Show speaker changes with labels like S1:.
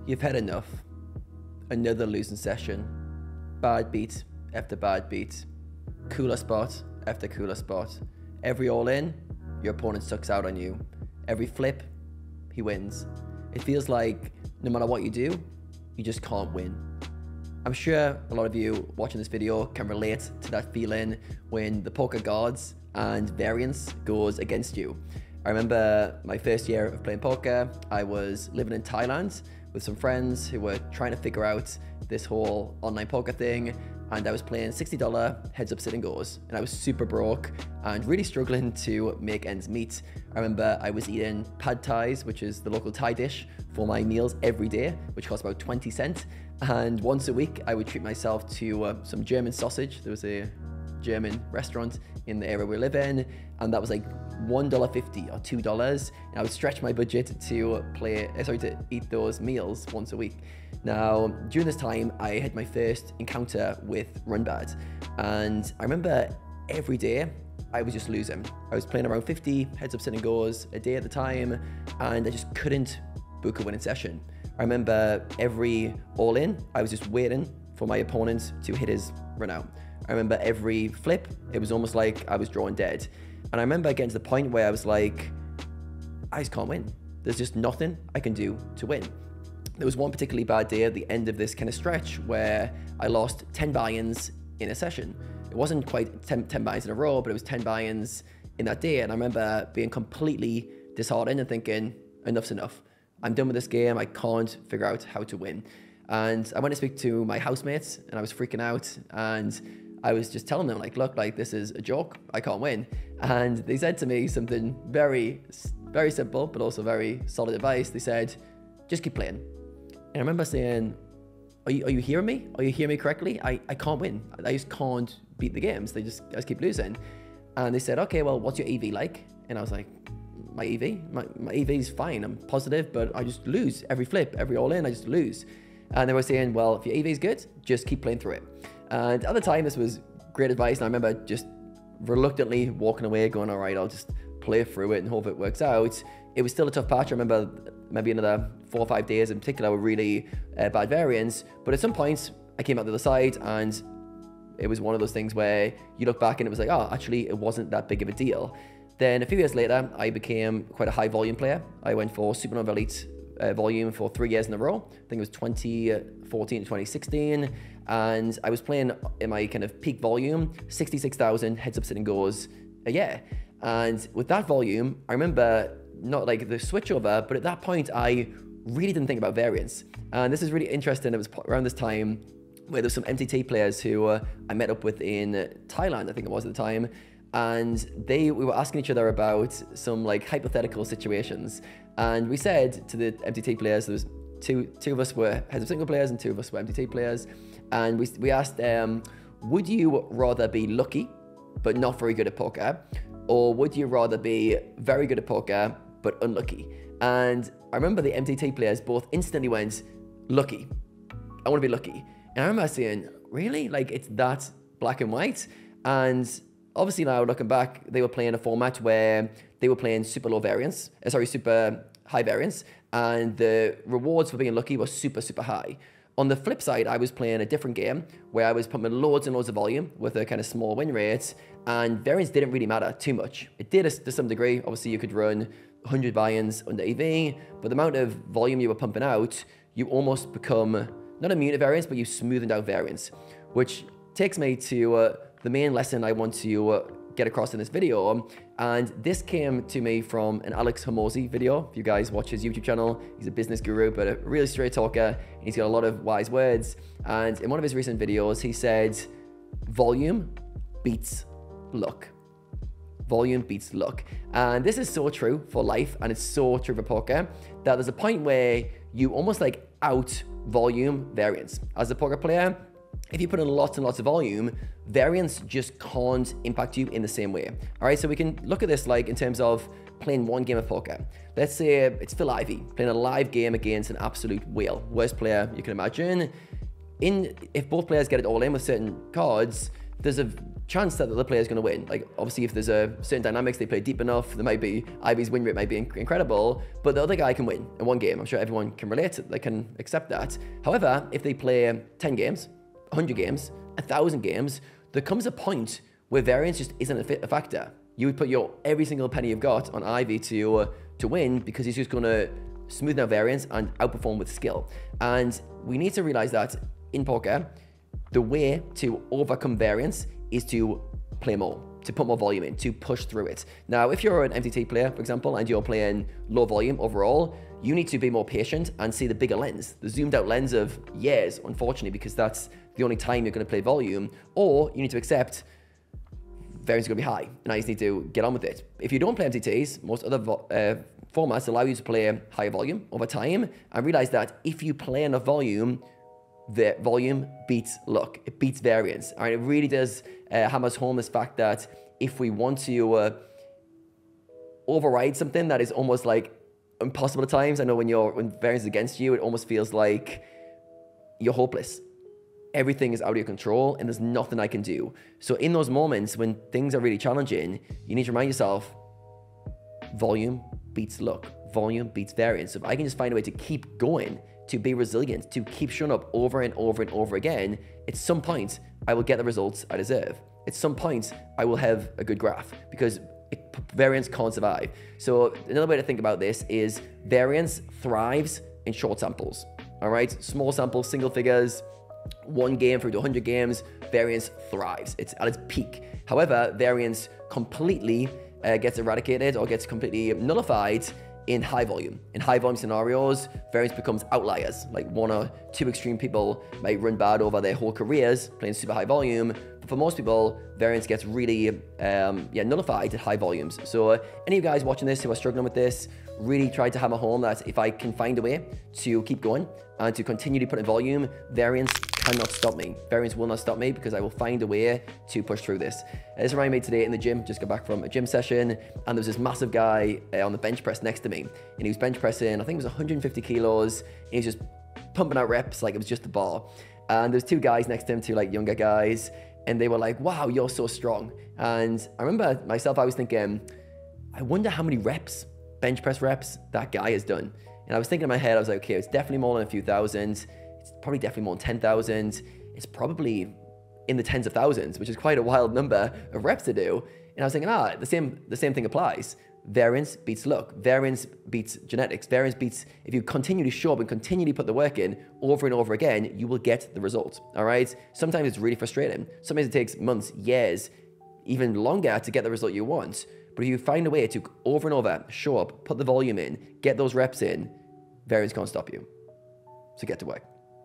S1: You've had enough. Another losing session. Bad beat after bad beat. Cooler spot after cooler spot. Every all in, your opponent sucks out on you. Every flip, he wins. It feels like no matter what you do, you just can't win. I'm sure a lot of you watching this video can relate to that feeling when the poker gods and variance goes against you. I remember my first year of playing poker. I was living in Thailand with some friends who were trying to figure out this whole online poker thing, and I was playing $60 heads up sit and goes, and I was super broke and really struggling to make ends meet. I remember I was eating pad thais, which is the local Thai dish, for my meals every day, which cost about 20 cents, and once a week I would treat myself to some German sausage. There was a German restaurant in the area we live in, and that was like $1.50 or $2, and I would stretch my budget to eat those meals once a week. Now, during this time, I had my first encounter with run bad, and I remember every day I was just losing. I was playing around 50 heads up sit and goes a day at the time, and I just couldn't book a winning session. I remember every all in, I was just waiting for my opponent to hit his run out. I remember every flip, it was almost like I was drawing dead. And I remember getting to the point where I was like, I just can't win. There's just nothing I can do to win. There was one particularly bad day at the end of this kind of stretch where I lost 10 buy-ins in a session. It wasn't quite 10 buy-ins in a row, but it was 10 buy-ins in that day. And I remember being completely disheartened and thinking, enough's enough. I'm done with this game. I can't figure out how to win. And I went to speak to my housemates, and I was freaking out, and I was just telling them, like, look, like, this is a joke. I can't win. And they said to me something very, very simple, but also very solid advice. They said, just keep playing. And I remember saying, are you hearing me? Are you hearing me correctly? I can't win. I just can't beat the games. I just keep losing. And they said, okay, well, what's your EV like? And I was like, my EV? My EV is fine. I'm positive, but I just lose every flip, every all in, I just lose. And they were saying, well, if your EV is good, just keep playing through it. And at the time, this was great advice. And I remember just reluctantly walking away going, all right, I'll just play through it and hope it works out. It was still a tough patch. I remember maybe another 4 or 5 days in particular were really bad variance. But at some points, I came out the other side, and it was one of those things where you look back and it was like, oh, actually, it wasn't that big of a deal. Then a few years later, I became quite a high volume player. I went for Supernova Elite volume for 3 years in a row. I think it was 2014 to 2016. And I was playing in my kind of peak volume, 66,000 heads up sit and goes a year. And with that volume, I remember not like the switch over, but at that point, I really didn't think about variance. And this is really interesting. It was around this time where there's some MTT players who I met up with in Thailand, I think it was at the time. And we were asking each other about some like hypothetical situations. And we said to the MTT players, there was two of us were heads up single players and 2 of us were MTT players. And we asked, would you rather be lucky, but not very good at poker? Or would you rather be very good at poker, but unlucky? And I remember the MTT players both instantly went, lucky. I want to be lucky. And I remember saying, really? Like, it's that black and white? And obviously now looking back, they were playing a format where they were playing super high variance, and the rewards for being lucky were super, super high. On the flip side, I was playing a different game where I was pumping loads and loads of volume with a kind of small win rate, and variance didn't really matter too much. It did to some degree. Obviously, you could run 100 buy-ins under EV, but the amount of volume you were pumping out, you almost become not immune to variance, but you smoothened out variance, which takes me to the main lesson I want to get across in this video. And this came to me from an Alex Hormozi video. If you guys watch his YouTube channel, he's a business guru, but a really straight talker. He's got a lot of wise words. And in one of his recent videos, he said, volume beats luck. Volume beats luck. And this is so true for life, and it's so true for poker, that there's a point where you almost like out volume variance. As a poker player, if you put in lots and lots of volume, variance just can't impact you in the same way. All right, so we can look at this like in terms of playing one game of poker. Let's say it's Phil Ivey playing a live game against an absolute whale, worst player you can imagine. If both players get it all in with certain cards, there's a chance that the other player is going to win. Like, obviously, if there's a certain dynamics, they play deep enough, there might be, Ivy's win rate might be incredible, but the other guy can win in one game. I'm sure everyone can relate, they can accept that. However, if they play 10 games, 100 games, 1,000 games, there comes a point where variance just isn't a factor. You would put your every single penny you've got on Ivy to win, because he's just going to smooth out variance and outperform with skill. And we need to realize that in poker, the way to overcome variance is to play more, to put more volume in, to push through it. Now, if you're an MTT player, for example, and you're playing low volume overall, you need to be more patient and see the bigger lens, the zoomed out lens of years, unfortunately, because that's the only time you're going to play volume. Or you need to accept variance is going to be high, and I just need to get on with it. If you don't play MTTs, most other formats allow you to play higher volume over time, and realize that if you play enough volume, the volume beats luck. It beats variance. All right, it really does hammers home this fact that if we want to override something that is almost like impossible at times, I know when variance is against you, it almost feels like you're hopeless. Everything is out of your control and there's nothing I can do. So in those moments when things are really challenging, you need to remind yourself, volume beats luck. Volume beats variance. So if I can just find a way to keep going, to be resilient, to keep showing up over and over and over again, at some point, I will get the results I deserve. At some point, I will have a good graph, because variance can't survive. So another way to think about this is variance thrives in short samples. All right, small samples, single figures, 1 game through to 100 games, variance thrives. It's at its peak. However, variance completely gets eradicated or gets completely nullified in high volume. In high volume scenarios, variance becomes outliers. Like 1 or 2 extreme people might run bad over their whole careers playing super high volume. But for most people, variance gets really nullified at high volumes. So any of you guys watching this who are struggling with this, really try to hammer home that if I can find a way to keep going and to continue to put in volume, variance cannot stop me. Variance will not stop me, because I will find a way to push through this. This reminded me today in the gym, just got back from a gym session, and there was this massive guy on the bench press next to me, and he was bench pressing, I think it was 150 kilos, and he was just pumping out reps like it was just a bar. And there's 2 guys next to him, 2 like younger guys, and they were like, wow, you're so strong. And I remember myself, I was thinking, I wonder how many reps, bench press reps, that guy has done. And I was thinking in my head, I was like, okay, it's definitely more than a few thousand. It's probably definitely more than 10,000. It's probably in the tens of thousands, which is quite a wild number of reps to do. And I was thinking, the same thing applies. Variance beats luck. Variance beats genetics. Variance beats, if you continue to show up and continue to put the work in over and over again, you will get the result, all right? Sometimes it's really frustrating. Sometimes it takes months, years, even longer to get the result you want. But if you find a way to over and over show up, put the volume in, get those reps in, variance can't stop you. So get to work.